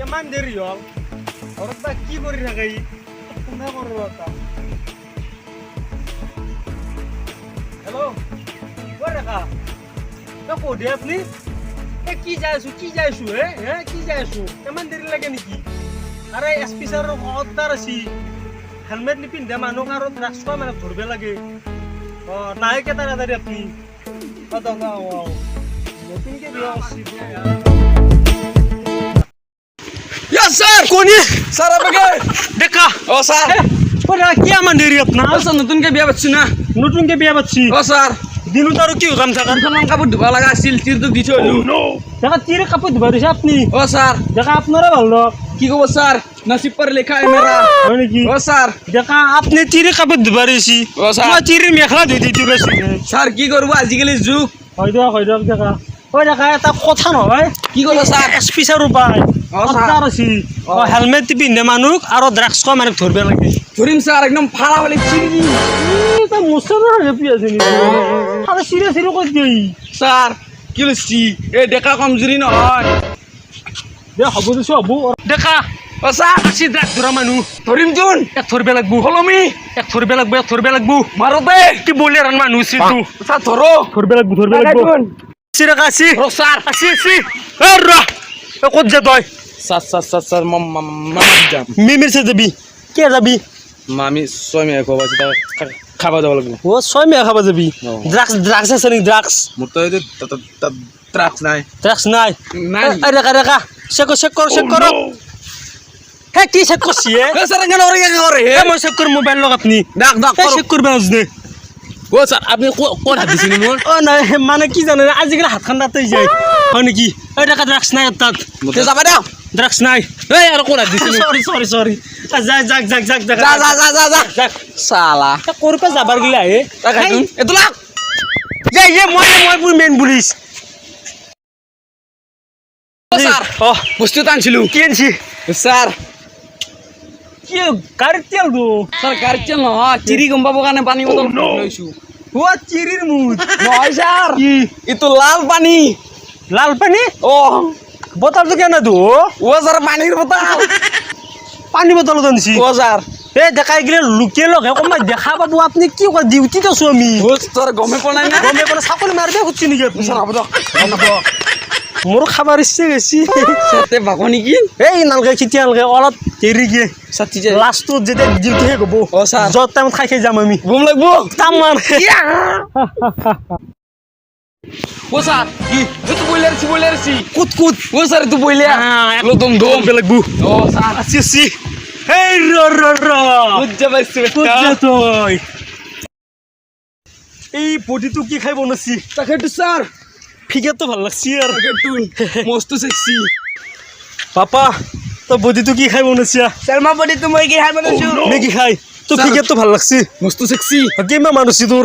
কেমন দেরি হল ওরা কি করি রাখাই ফোনে করবো হ্যালো কই রাখা কোডে আপনি কি যাইছো হ্যাঁ কি যাইছো কেমন দেরি লাগে নাকি আরে এসপি স্যার অর্ডার আছি হেলমেট নিপিন্ধে মানুহ আৰু ড্ৰাগছ খোৱা মানে ধৰিব লাগে নাই কে তাড়াতাড়ি আপনি নতুনকে বিয়া করছি Yes, sir! কোনি Sir, apake? দেখা Oh, sir! ওরা কি আমার দেরি আপনার Oh, sir, নতুনকে বিয়া পাচ্ছি না। নতুনকে বিয়া পাচ্ছি Oh, sir! দিনু তার কি কাম থাকা দুখনমান কাপোৰ ধুব লগা আছিল, তিৰটোক দি থৈ আহিলো। দেখা তিরে কাপড় ধুবা দিছে আপনি Oh, sir! দেখা আপনারা ভালো কি ক'ব, sir? নসিব पर लिखा है मेरा। হয় নাকি Oh, sir! দেখা আপনি তিরে কাপড় ধুবা দিছি Oh, sir! মই তিরে মেখলা ধুই দিতে গেছি Sir, কি কৰিব আজিকালি যুগ? হয় দিয়ক দেখা ওই দেখা এটা কথা নহয় কি ক'ব, sir? এসপি স্যার উপায় অর্ডার আছি হেলমেট পিন্ধে মানুহ আৰু ড্ৰাগছ খোৱা মানুহ ধৰিব লাগে ধৰিম, sir, একদম ফালা ফালি চিৰি। তা মুছানো হেপি আছে নি আরে সিরিয়াস কই দেই Sir, কি লৈছি? এই ডেকা কমজুৰি নহয়। দে হব দিছো হব দেখা Oh, sir! আসি ড্ৰাগছ ধৰা মানুহ ধৰিম তোন। এক ধৰিব লাগব কলমি। এক ধৰিব লাগব মাৰোতে। কি বলে ৰান মানুহ সিটো Sir, ধৰো। ধৰিব লাগব তোন। সিরাকা আসি Oh, sir! আসি এ র ক'ত যা তই Sir, মামা যাম। মিমির সে যাবি কে যাবি মামি ছয় মিনিট খোৱা পাছত খাব যাব লাগিব। ও 6 মেয়া খাবা যাবি ড্রাগস আছে নি ড্রাগস মোৰ তো এইটো ট্ৰাক্স নাই। ড্রাগস নাই নাই। রেখা চেক কর হে কি চেক করছি স্যার কেন করে এ মই চেক কর মোবাইল লগ আপনি ডাক চেক করবে আজনে ও স্যার আপনি কোন হাত দিছেন মোৰ? ও নাই মানে কি জানে আজিকালি হাত খান্দাতেই যায় হয় নাকি ওই টাকা ড্রাগস নাই তাত তে যাবা দাও। ড্রাগস নাই এই আর কোন হাত দিছেন? সরি যাক সালা করবে যাবার গিলা এতো লাগ যাই মই পুরি মেন পুলিশ স্যার ও বস্তু টানছিলো। কি আনছি স্যার কি গাড়ি তেল দো স্যার গাড়ি চাল নহয় চিৰি গম পাব কাৰণে পানী বটল লৈছো। ও চিরির মুদ নহয় স্যার কি ইটো লাল পানী। লাল পানি ও বোতল তো কেন দো ও স্যার পানীৰ বটল। পানি বোতল আনছি ও স্যার এ দেখাই গেলে লুকিয়ে লগে কমাই দেখা পাবো আপনি কি কয় ডিউটিতে আছো আমি ও স্যার গমে পোৱা নাই না। গমে কোনো চাকরি মারবে খুঁজছি নাকি আপনি স্যার হ'ব দিয়ক। মোর খাবার ইচ্ছে গেছি সাথে বাকো নেকি? এই নালগে খিতি নালগে অলপ দেরি গিয়ে সাথী যে লাস্টত যেতিয়া ডিউটি হে গব ও স্যার যত টাইমত খাই যাম আমি বুম লাগব। তামান ও স্যার কি তুই বইলারছি কুত ও স্যার তুই বইলা একদম দম লাগবো ও স্যার আসি এই র বুঝতে পারছি বুঝছে তুই এই পটিটো কি খাই বনছি তাকে তো স্যার ফিগার তো ভাল লাগছি আর তাকে তুই মস্ত সেক্সি পাপা তো বডিটো কি খাই বনছি শর্মা বডি তো মই কি হার বানাইছো মেগি খাই তো ফিগার তো ভাল লাগছি মস্ত সেক্সি কেমা মানুষ তোর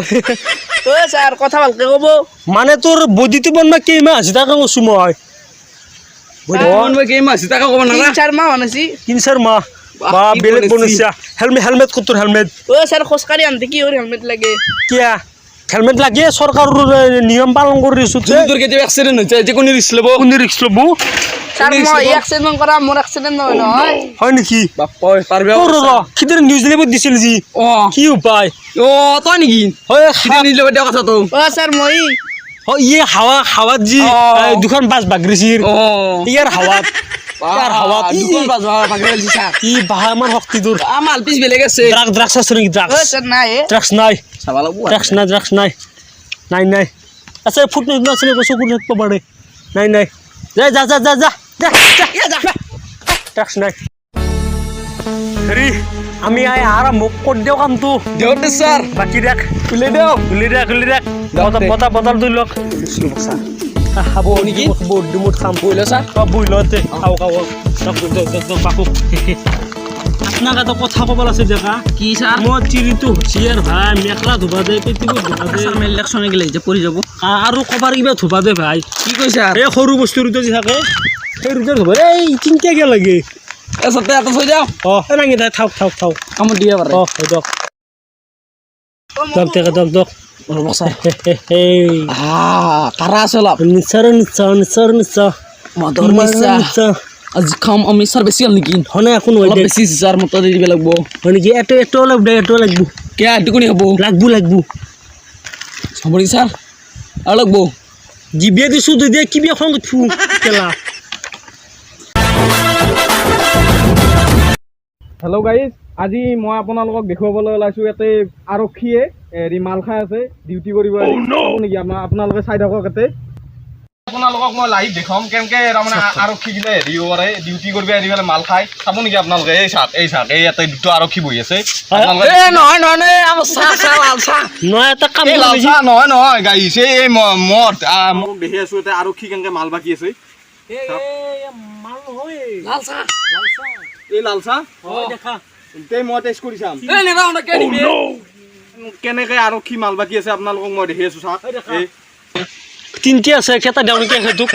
ও স্যার কথা ভালকে কব মানে তোর বডিটো বনবা কেমা আছে টাকা কইছো মই বডি মন মই কি মাসি টাকা কব না 3-4 মাহ হনছি 3-4 মাহ বা বেলেগ বনছিয়া হেলমেট কত তোর হেলমেট ও স্যার খোসকারি আনতে কি ওর হেলমেট লাগে কিয়া হেলমেট লাগে সরকার নিয়ম পালন করিছো তোর কে যে অ্যাক্সিডেন্ট হইছে যে কোন রিস্ক লব কোন রিস্ক লবো স্যার মই অ্যাক্সিডেন্ট করা মোর অ্যাক্সিডেন্ট নহয় হয় নাকি বাপ পারবে ও র কিদের নিউজ লেবত দিছিল জি ও কি উপায় ও তো নাকি হয় কিতে নিলে বডি কথা তো ও স্যার মই ইয়ে হাওয়া জি দুখন বাস বাগরিছির ও ইয়ার হাওয়াত ইয়ার হাওয়াত দুখন বাজবা পাগল দিছা ই বাহামান শক্তি দূর আমাল পিস বেলেগ আছে ড্রাগস আছে নাকি ও ড্রাগস স্যার নাই ড্রাগস নাই চাবা লাগবো ড্রাগস নাই আচ্ছা ফুটনোস না আছে চকুর দেখতে পারে নাই যা ড্রাগস নাই রে আমি আরম্ভ করে দেও কামটো দেওতে স্যার বাকি দেখ খুলে দাও খুলি দেখ বদল দুই লোক খাব নেকি? ডিমুট খাম বইলো স্যার বুইলতে খাও বাকু আপনাকে তো কথা কবল আছে দেখা কি স্যার মই চিৰিটো হুচিয়াৰ ভাই মেখলা ধুবা দে পেটিকোট ধুবা দে ইলেকশনে গেলে যে পৰি যাব আৰু কবাৰ কিবা ধুবা দে ভাই কি কই স্যার এই সৰু বস্তু ৰুটো যে থাকে সেই ৰুটো ধুবা এই চিন্তাকে লাগে এ সতে এত থৈ যাও ৰাঙি দে থাক কামত দিয়া পারে দক দক কারা আছে অলপ নিশ্চয় মদৰ নিচা আজি খাম আমি স্যার বেশি হল নেকি হনে এখন অলপ বেশি স্যার মতো দি দিব লাগবো হয় নেকি এটো অলপ দে এটো লাগবো কে এটুকুনি হব লাগবো সবরি স্যার আর লাগবো জিবিয়ে দিছো দুই দিয়ে কি বিয়া খন থু কেলা হেল্ল' গাইজ আজি মই আপোনালোকক দেখুৱাবলৈ ওলাইছোঁ ইয়াতে আৰক্ষীয়ে হেৰি মাল খাই আছে ডিউটি কৰিব নেকি আপোনালোকে চাই থাকক ইয়াতে আপোনালোকক মই লাইভ দেখাম কেনেকৈ তাৰমানে আৰক্ষীগিলা হেৰি কৰে ডিউটি কৰিব আহি পেলাই মাল খাই চাব নেকি আপোনালোকে এই চাওক এই ইয়াতে দুটা আৰক্ষী বহি আছে নহয় আমাৰ চাহ নহয় এটা কাম এই লাল চাহ নহয় গাইজ এই মদ মোক দেখি আছোঁ ইয়াতে আৰক্ষী কেনেকৈ মাল বাকী আছে মাল নহয় লাল চাহ এই লাল চাহ দেখা তেই মই টেষ্ট কৰি চাম এই নেবা আমরা কে দিবে কেনেকৈ আৰক্ষী মাল বাকী আছে আপোনালোকক মই দেখি আছোঁ চাওক এই তিনটি আছে কেটা দেও নেকি সেইটো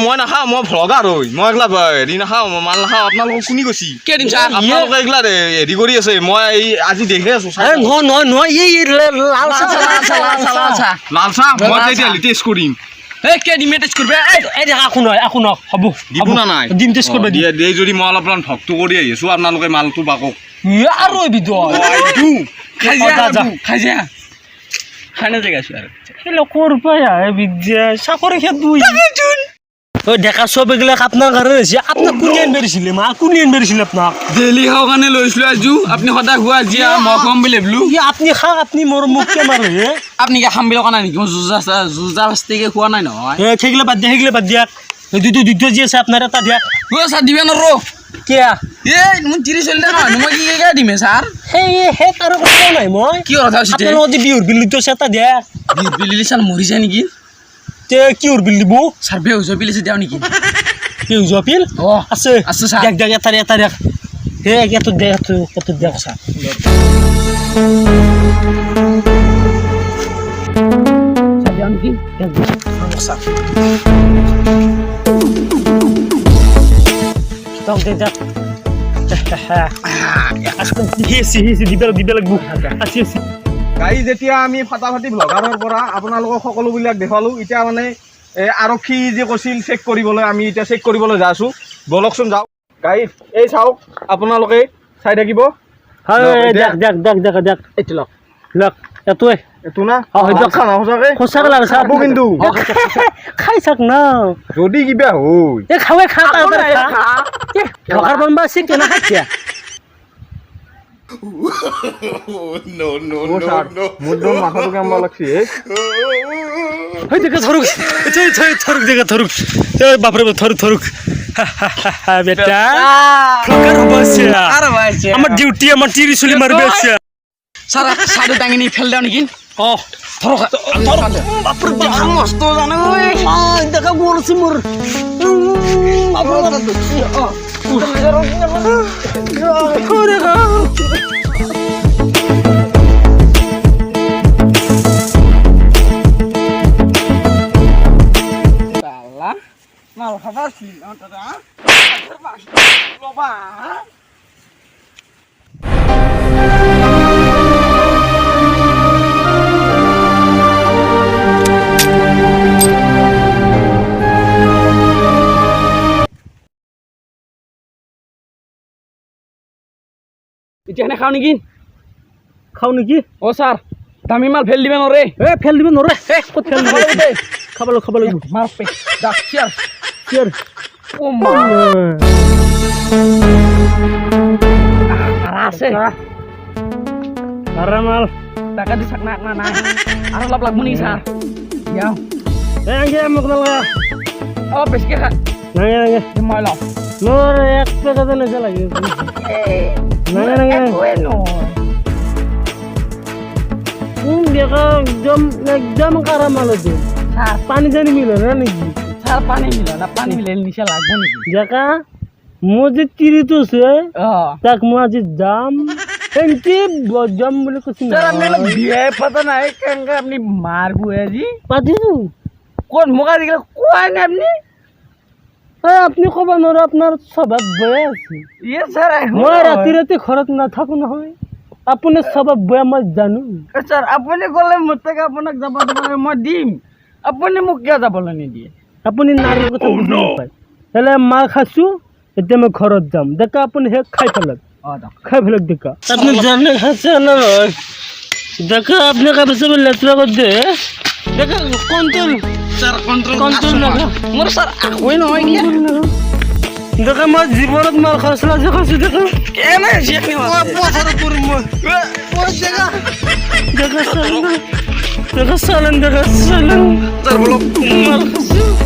মই নাখাওঁ মই ভ্লগাৰ হয় মই এইগিলা হেৰি নাখাওঁ মাল নাখাওঁ আপোনালোকক কোনি কৈছি কে দিম স্যার আপোনালোকে এইগিলা হেৰি কৰি আছে মই এই আজি দেখি আছোঁ নহয় এই লাল চাহ লাল চাহ মই তেতিয়াহ'লে টেষ্ট কৰিম এই কে দিমে টেস্ট করবে এই দেখা এখন হ'ব দিব না নাই দিম টেষ্ট কৰিব দিয়ে দেই যদি মই অলপমান ভক্ত কৰি আহিছোঁ আপোনালোকে মালটো বাকক আৰু বিদৰ খাই যা খানে জায়গা স্যার লোকৰ পায়া বিদ্যা চাকৰি খেত দুই ওই দেখা সব এগুলা আপনার কারণে হয়েছে আপনার কোনিয়ান বেরিয়েছিল মা কোনিয়ান বেরিয়েছিল আপনার ডেইলি খাও কানে লৈছিলো আজু আপনি সদা খুয়া জিয়া মকম বলে ব্লু আপনি খাক আপনি মোর মুখ কে মারে আপনি কি খাম বিলো কানা নেকি জুজা রাস্তাকে খুয়া নাই নহয় সেইগুলো বাদ দিয়া দুটো যে আছে আপনার এটা দিয়া ও স্যার দিবেন রো কিয়া এই মন 30 চলতে নহয় মই কি কে দিমে স্যার হে কারো কথা নাই মই কি কথা হইছে আপনার যদি বিউর বিল তো সেটা দিয়া বিলি স্যার মরি যায় নাকি তে কি উর বিল দিব স্যার বেউজ বিলি দেও নাকি কি উজ পিল ও আছে স্যার দেখ এটা দেখ হে কত দেখ স্যার দেও নাকি স্যার Dong tidak. Hisi দিবে লাগবো আসি গাইজ এতিয়া আমি ফাটাফাটি ভ্লগাৰৰ পৰা আপোনালোকক সকলোবিলাক দেখালোঁ এতিয়া মানে আৰক্ষী যে কৈছিল চেক কৰিবলৈ আমি এতিয়া চেক কৰিবলৈ যাই আছোঁ বলকচোন যাওক গাইজ এই চাওক আপোনালোকে চাই থাকিব দেখ এইটো লক এটোৱে এইটো না সঁচাকে খাব কিন্তু খাই চাক না যদি কিবা হয় খাওৱে খা ঢকাৰ বনবা আছে কেনা খাইছা মোৰ মাথাটো কেমন লাগছে হয় দেখা থরুক বাপরে থরুক বেটা ফ্লগার হবাছে আরে ভাই আমার ডিউটি আমার চিরি চলি মারবে আছে স্যার সাইডে টাঙি নি ফেল দাও নাকি ধরো বাপরে বাপ মস্ত জানে ওই দেখা বলছি মোর মাল খাবার ছিল দাদা বাবা এখানে খাও নাকি ও স্যার দামি মাল ফেল দিবেন ওরে ফেল দিবে নরে কত ফেল দিবে খাবলো মার পে ডাক চিয়ার ও মা আছে মাল টাকা দি থাক না না আর লাভ লাগবো নি স্যার যাও আগে মোক নালা ও বেশকে খা নাগে মই লাও নোর এক টাকা দেন যা লাগে নাগে দেখা একদম কারা মাল দে স্যার পানি জানি মিলে না নাকি স্যার পানি মিলা না পানি মিলে নিশা লাগবো নাকি দেখা মজি তিরিতো সে তাক মাজি জাম এন্টি বজাম বলে কিছু স্যার আপনি বিয়ে পতা নাই কেনকা আপনি মারবো আজি পাতিছো কোন মুখা দিলে কোয়া না আপনি আপনি কব নর আপনার স্বভাব বয়ে আছে ইয়ে স্যার মই রাতি ঘৰত নাথাকো নহয় আপোনাৰ স্বভাব বয়ে মই জানো স্যার আপনি গলে মতে আপোনাক যাব দিব মই দিম আপনি মোক কিয় যাবলৈ নিদিয়ে আপুনি নাৰীৰ কথা বুজি নাপায় হেলে মাৰ খাইছো এতিয়া মই ঘৰত যাম দেখা আপুনি হে খাই পেলাক অ' দক। দেখা আপনি জানে খাচ্ছে না নয় দেখা আপনি কাছে লেতরা করে দে দেখা কন্ট্রোল স্যার কন্ট্রোল না মোৰ ছাৰ একোৱেই নহয় কি দেখা মই জীৱনত মাল খাইছিলা যে খাইছো দেখা কেনে যিখিনি দেখা চালেন দেখা চালেন স্যার বলো মাল খাইছো